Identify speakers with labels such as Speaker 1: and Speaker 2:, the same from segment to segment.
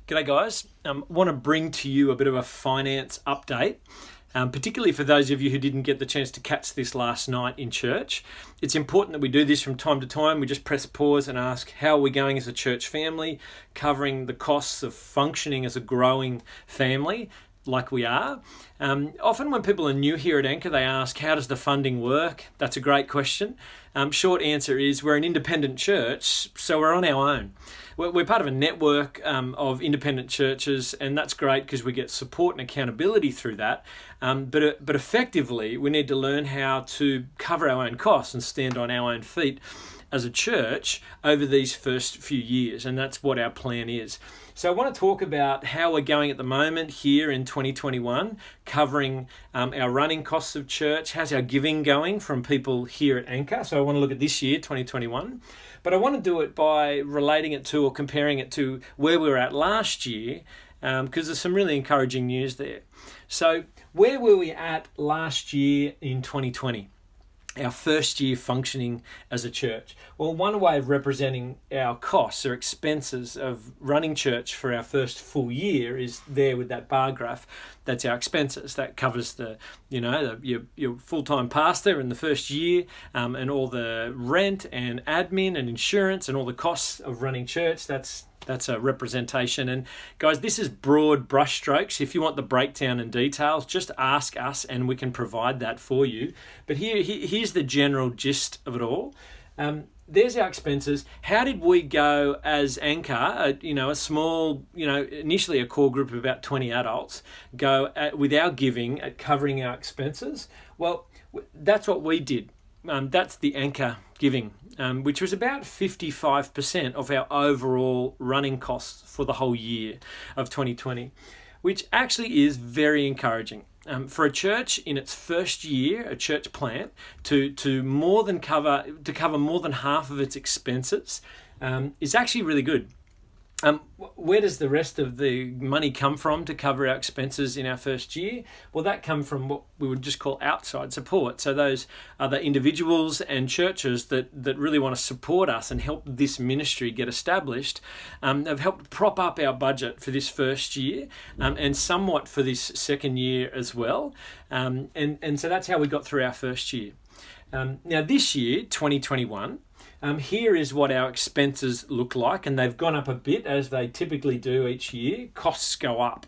Speaker 1: G'day guys, want to bring to you a bit of a finance update, particularly for those of you who didn't get the chance to catch this last night in church. It's important that we do this from time to time. We just press pause and ask, how are we going as a church family, covering the costs of functioning as a growing family like we are. Often when people are new here at Anchor, they ask, how does the funding work? That's a great question. Short answer is we're an independent church, so we're on our own. We're part of a network of independent churches, and that's great because we get support and accountability through that. But effectively, we need to learn how to cover our own costs and stand on our own feet as a church over these first few years, and that's what our plan is. So I want to talk about how we're going at the moment here in 2021, covering our running costs of church. How's our giving going from people here at Anchor? So I want to look at this year, 2021. But I want to do it by relating it to or comparing it to where we were at last year, because there's some really encouraging news there. So where were we at last year in 2020? Our first year functioning as a church. Well, one way of representing our costs or expenses of running church for our first full year is there with that bar graph. That's our expenses. That covers your full-time pastor in the first year, and all the rent and admin and insurance and all the costs of running church. That's a representation. And guys, this is broad brushstrokes. If you want the breakdown and details, just ask us and we can provide that for you. But here's the general gist of it all. There's our expenses. How did we go as Anchor, a small, initially a core group of about 20 adults, go with our giving at covering our expenses? Well, that's what we did. That's the Anchor giving, which was about 55% of our overall running costs for the whole year of 2020, which actually is very encouraging. For a church in its first year, a church plant, to cover more than half of its expenses is actually really good. Where does the rest of the money come from to cover our expenses in our first year? Well, that comes from what we would just call outside support. So those are the individuals and churches that really want to support us and help this ministry get established. They've helped prop up our budget for this first year and somewhat for this second year as well. And so that's how we got through our first year. Now this year, 2021, here is what our expenses look like, and they've gone up a bit as they typically do each year. Costs go up.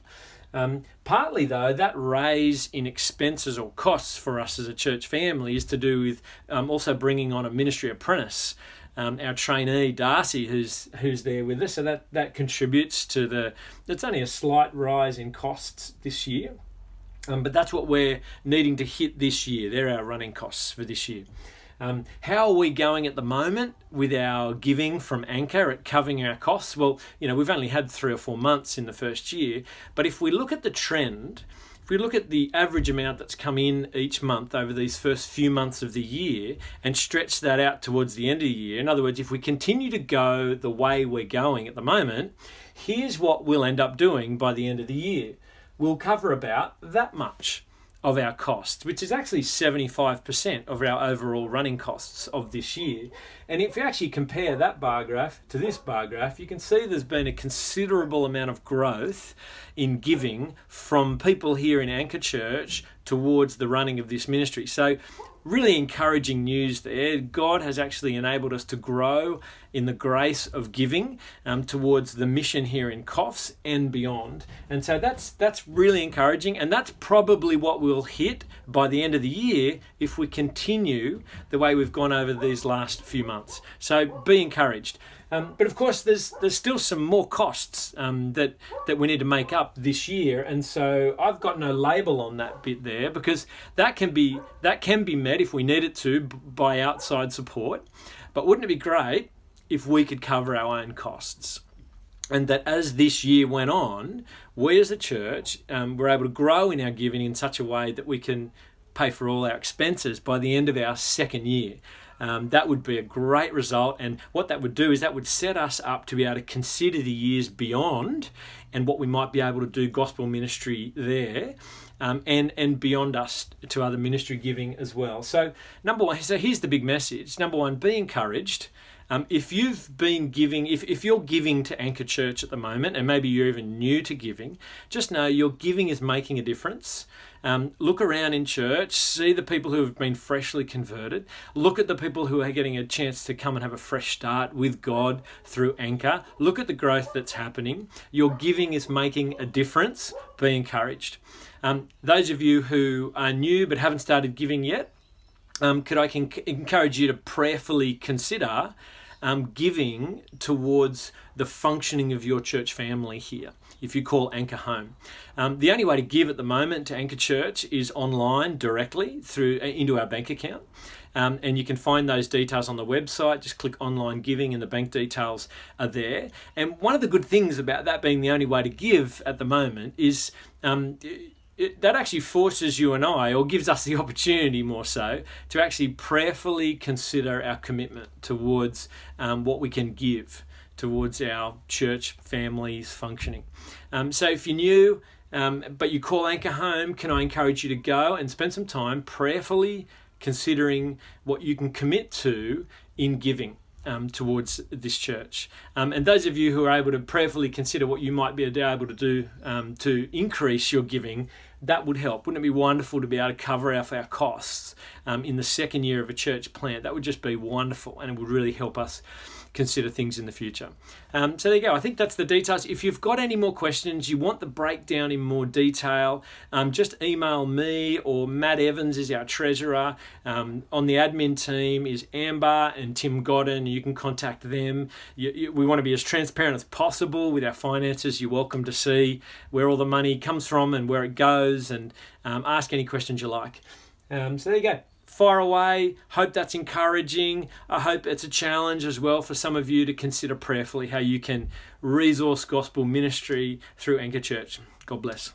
Speaker 1: Partly though, that raise in expenses or costs for us as a church family is to do with also bringing on a ministry apprentice. Our trainee Darcy, who's there with us, so that contributes to it's only a slight rise in costs this year. But that's what we're needing to hit this year. They're our running costs for this year. How are we going at the moment with our giving from Anchor at covering our costs? Well, we've only had 3 or 4 months in the first year, but if we look at the trend, if we look at the average amount that's come in each month over these first few months of the year and stretch that out towards the end of the year, in other words, if we continue to go the way we're going at the moment, here's what we'll end up doing by the end of the year. We'll cover about that much of our costs, which is actually 75% of our overall running costs of this year. And if you actually compare that bar graph to this bar graph, you can see there's been a considerable amount of growth in giving from people here in Anchor Church towards the running of this ministry. So really encouraging news there. God has actually enabled us to grow in the grace of giving towards the mission here in Coffs and beyond. And so that's really encouraging, and that's probably what we'll hit by the end of the year if we continue the way we've gone over these last few months. So be encouraged. But of course, there's still some more costs that we need to make up this year, and so I've got no label on that bit there because that can be met if we need it to by outside support. But wouldn't it be great if we could cover our own costs? And that as this year went on, we as a church were able to grow in our giving in such a way that we can pay for all our expenses by the end of our second year. That would be a great result, and what that would do is that would set us up to be able to consider the years beyond and what we might be able to do gospel ministry there, and beyond us to other ministry giving as well. So number one, so here's the big message. Number one, be encouraged. If you've been giving, if you're giving to Anchor Church at the moment, and maybe you're even new to giving, just know your giving is making a difference. Look around in church, see the people who have been freshly converted. Look at the people who are getting a chance to come and have a fresh start with God through Anchor. Look at the growth that's happening. Your giving is making a difference. Be encouraged. Those of you who are new but haven't started giving yet, could I encourage you to prayerfully consider giving towards the functioning of your church family here, if you call Anchor home. The only way to give at the moment to Anchor Church is online directly through into our bank account. And you can find those details on the website. Just click online giving and the bank details are there. And one of the good things about that being the only way to give at the moment is that actually forces you and I, or gives us the opportunity more so, to actually prayerfully consider our commitment towards what we can give towards our church family's functioning. So if you're new, but you call Anchor home, can I encourage you to go and spend some time prayerfully considering what you can commit to in giving towards this church. And those of you who are able to prayerfully consider what you might be able to do to increase your giving, that would help. Wouldn't it be wonderful to be able to cover our costs in the second year of a church plant? That would just be wonderful, and it would really help us consider things in the future. So there you go. I think that's the details. If you've got any more questions, you want the breakdown in more detail, just email me, or Matt Evans is our treasurer. On the admin team is Amber and Tim Godden. You can contact them. We want to be as transparent as possible with our finances. You're welcome to see where all the money comes from and where it goes, and ask any questions you like. So there you go. Fire away. Hope that's encouraging. I hope it's a challenge as well for some of you to consider prayerfully how you can resource gospel ministry through Anchor Church. God bless.